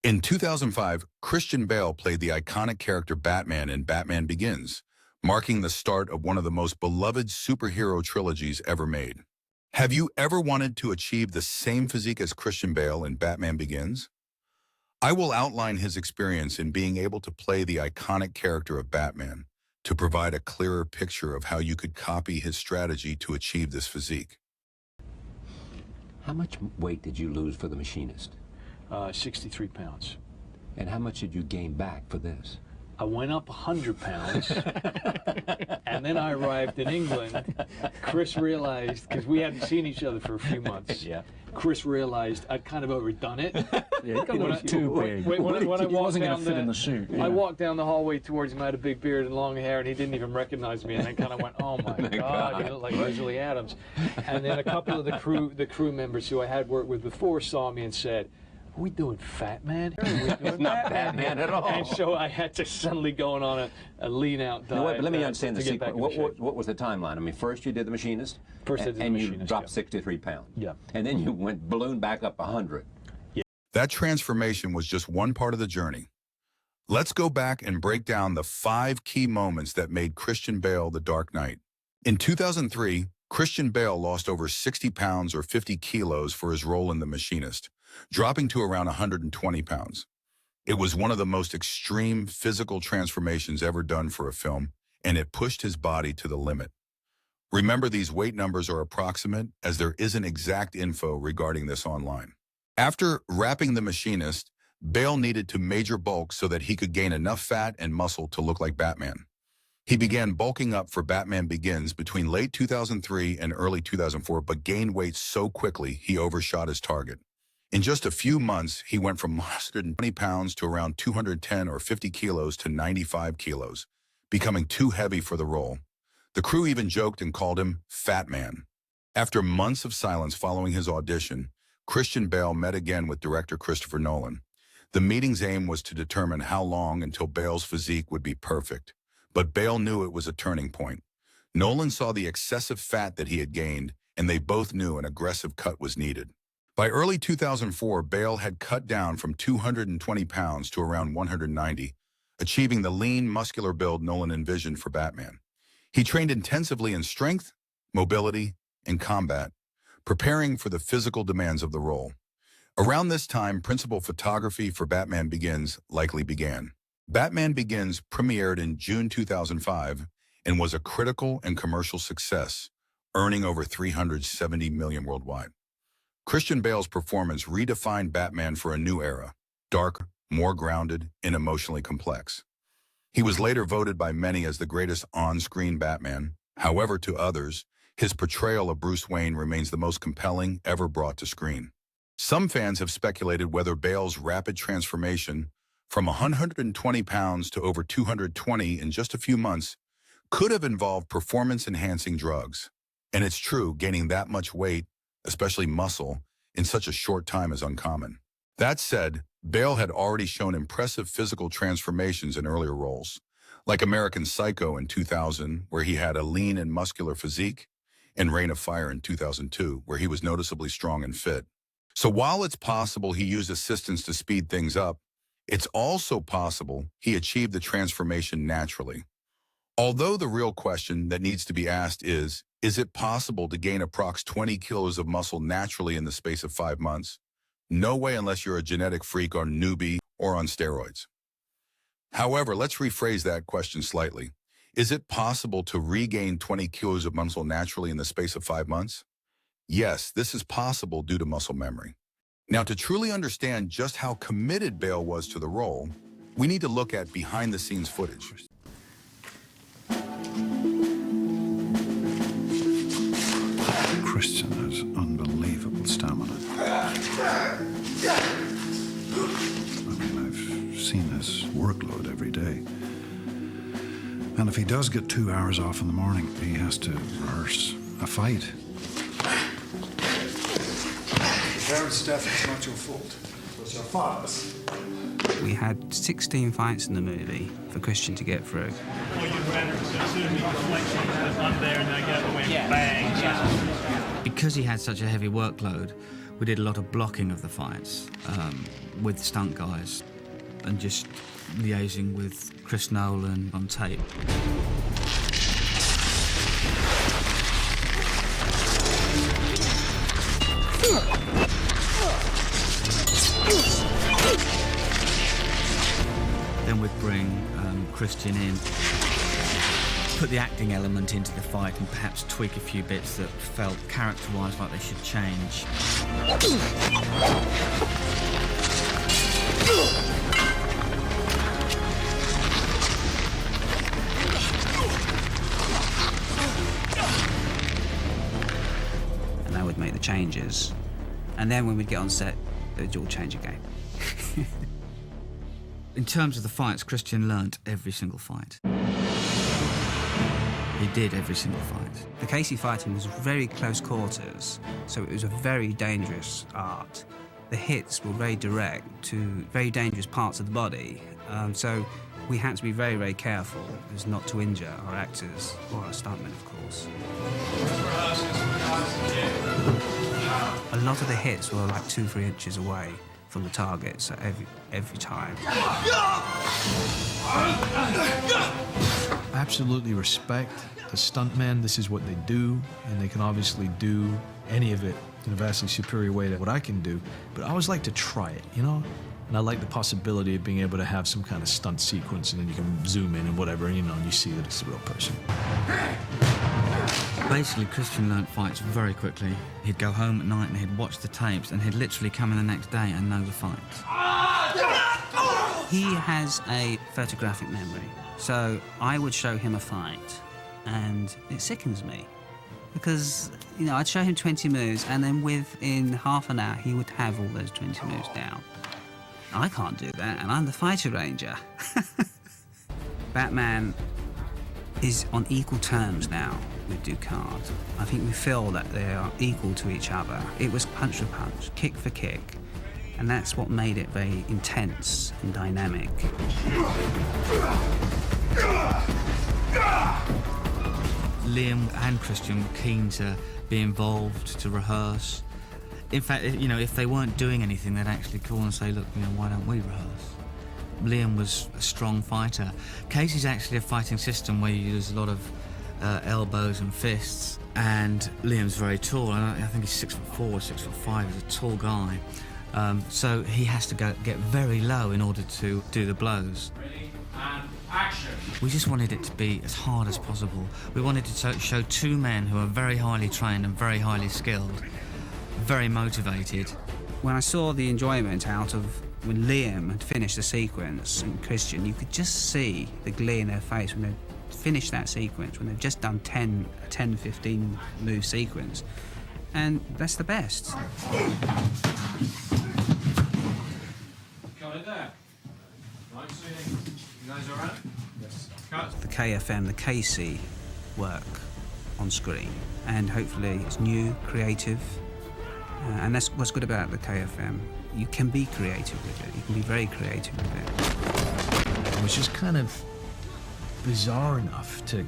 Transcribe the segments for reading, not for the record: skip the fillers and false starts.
In 2005, Christian Bale played the iconic character Batman in Batman Begins, marking the start of one of the most beloved superhero trilogies ever made. Have you ever wanted to achieve the same physique as Christian Bale in Batman Begins? I will outline his experience in being able to play the iconic character of Batman to provide a clearer picture of how you could copy his strategy to achieve this physique. How much weight did you lose for The Machinist? 63 pounds. And how much did you gain back for this? I went up 100 pounds, and then I arrived in England. Chris realized, because we hadn't seen each other for a few months, Yeah. Chris realized I'd kind of overdone it. Yeah, it was too big. When I He wasn't going walked to fit in the suit. I walked down the hallway towards him. I had a big beard and long hair, and he didn't even recognize me. And I kind of went, "Oh my God, you look like Leslie Adams." And then a couple of the crew members who I had worked with before saw me and said, "Are we doing Fat Man? Are we doing Not Batman at all." And so I had to suddenly go on a lean out diet. No, wait, but let me understand the to get sequence. back into shape. What was the timeline? I mean, first you did The Machinist. First I did The and you Machinist, dropped yeah. 63 pounds. Yeah. And then you went balloon back up 100. That transformation was just one part of the journey. Let's go back and break down the 5 key moments that made Christian Bale the Dark Knight. In 2003, Christian Bale lost over 60 pounds or 50 kilos for his role in The Machinist, dropping to around 120 pounds. It was one of the most extreme physical transformations ever done for a film, and it pushed his body to the limit. Remember, these weight numbers are approximate, as there isn't exact info regarding this online. After wrapping The Machinist, Bale needed to major bulk so that he could gain enough fat and muscle to look like Batman. He began bulking up for Batman Begins between late 2003 and early 2004, but gained weight so quickly he overshot his target. In just a few months, he went from 120 pounds to around 210 or 50 kilos to 95 kilos, becoming too heavy for the role. The crew even joked and called him Fat Man. After months of silence following his audition, Christian Bale met again with director Christopher Nolan. The meeting's aim was to determine how long until Bale's physique would be perfect, but Bale knew it was a turning point. Nolan saw the excessive fat that he had gained, and they both knew an aggressive cut was needed. By early 2004, Bale had cut down from 220 pounds to around 190, achieving the lean, muscular build Nolan envisioned for Batman. He trained intensively in strength, mobility, and combat, preparing for the physical demands of the role. Around this time, principal photography for Batman Begins likely began. Batman Begins premiered in June 2005 and was a critical and commercial success, earning over $370 million worldwide. Christian Bale's performance redefined Batman for a new era, darker, more grounded, and emotionally complex. He was later voted by many as the greatest on-screen Batman. However, to others, his portrayal of Bruce Wayne remains the most compelling ever brought to screen. Some fans have speculated whether Bale's rapid transformation from 120 pounds to over 220 in just a few months could have involved performance-enhancing drugs. And it's true, gaining that much weight, especially muscle, in such a short time is uncommon. That said, Bale had already shown impressive physical transformations in earlier roles, like American Psycho in 2000, where he had a lean and muscular physique, and Reign of Fire in 2002, where he was noticeably strong and fit. So while it's possible he used assistance to speed things up, it's also possible he achieved the transformation naturally. Although the real question that needs to be asked is it possible to gain approx 20 kilos of muscle naturally in the space of 5 months? No way unless you're a genetic freak or newbie or on steroids. However, let's rephrase that question slightly. Is it possible to regain 20 kilos of muscle naturally in the space of 5 months? Yes, this is possible due to muscle memory. Now, to truly understand just how committed Bale was to the role, we need to look at behind-the-scenes footage. Christian has unbelievable stamina. I mean, I've seen his workload every day. And if he does get 2 hours off in the morning, he has to rehearse a fight. Steph, it's not your fault. It's your father's. We had 16 fights in the movie for Christian to get through. Well, you'd rather assume he was up there and they get away and bang. Because he had such a heavy workload, We did a lot of blocking of the fights with stunt guys and just liaising with Chris Nolan on tape. Then we'd bring Christian in, put the acting element into the fight and perhaps tweak a few bits that felt character-wise like they should change. And they would make the changes. And then when we'd get on set, they'd all change again. In terms of the fights, Christian learnt every single fight. He did every single fight. The Casey fighting was very close quarters, so it was a very dangerous art. The hits were very direct to very dangerous parts of the body, so we had to be very, very careful as not to injure our actors or our stuntmen, of course. A lot of the hits were like 2-3 inches away from the target, so every time. Absolutely respect the stuntmen. This is what they do, and they can obviously do any of it in a vastly superior way to what I can do. But I always like to try it, you know? And I like the possibility of being able to have some kind of stunt sequence, and then you can zoom in and whatever, you know, and you see that it's a real person. Basically, Christian learnt fights very quickly. He'd go home at night and he'd watch the tapes, and he'd literally come in the next day and know the fights. He has a photographic memory, so I would show him a fight, and it sickens me. Because, you know, I'd show him 20 moves, and then within half an hour, he would have all those 20 moves down. I can't do that, and I'm the fighter ranger. Batman is on equal terms now with Ducard. I think we feel that they are equal to each other. It was punch for punch, kick for kick, and that's what made it very intense and dynamic. Liam and Christian were keen to be involved, to rehearse. In fact, you know, if they weren't doing anything, they'd actually call and say, look, you know, why don't we rehearse? Liam was a strong fighter. Casey's actually a fighting system where you use a lot of elbows and fists, and Liam's very tall, and I think he's 6'4", 6'5", he's a tall guy. So he has to get very low in order to do the blows. Ready, and action. We just wanted it to be as hard as possible. We wanted to show two men who are very highly trained and very highly skilled, very motivated. When I saw the enjoyment out of when Liam had finished the sequence and Christian, you could just see the glee in their face when they finished that sequence, when they've just done 10, 15 move sequence. And that's the best. Got it there. Right, so you guys all right? Yes. Cut. The KFM, the Casey work on screen, and hopefully it's new, creative, and that's what's good about the KFM. You can be creative with it. You can be very creative with it. It was just kind of bizarre enough to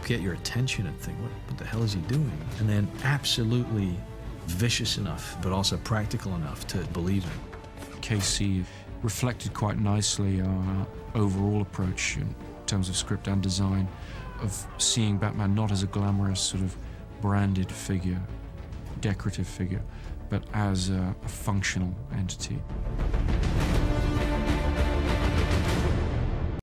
get your attention and think, what the hell is he doing? And then absolutely vicious enough, but also practical enough to believe it. Casey reflected quite nicely our overall approach in terms of script and design of seeing Batman not as a glamorous sort of branded figure, decorative figure, but as a functional entity.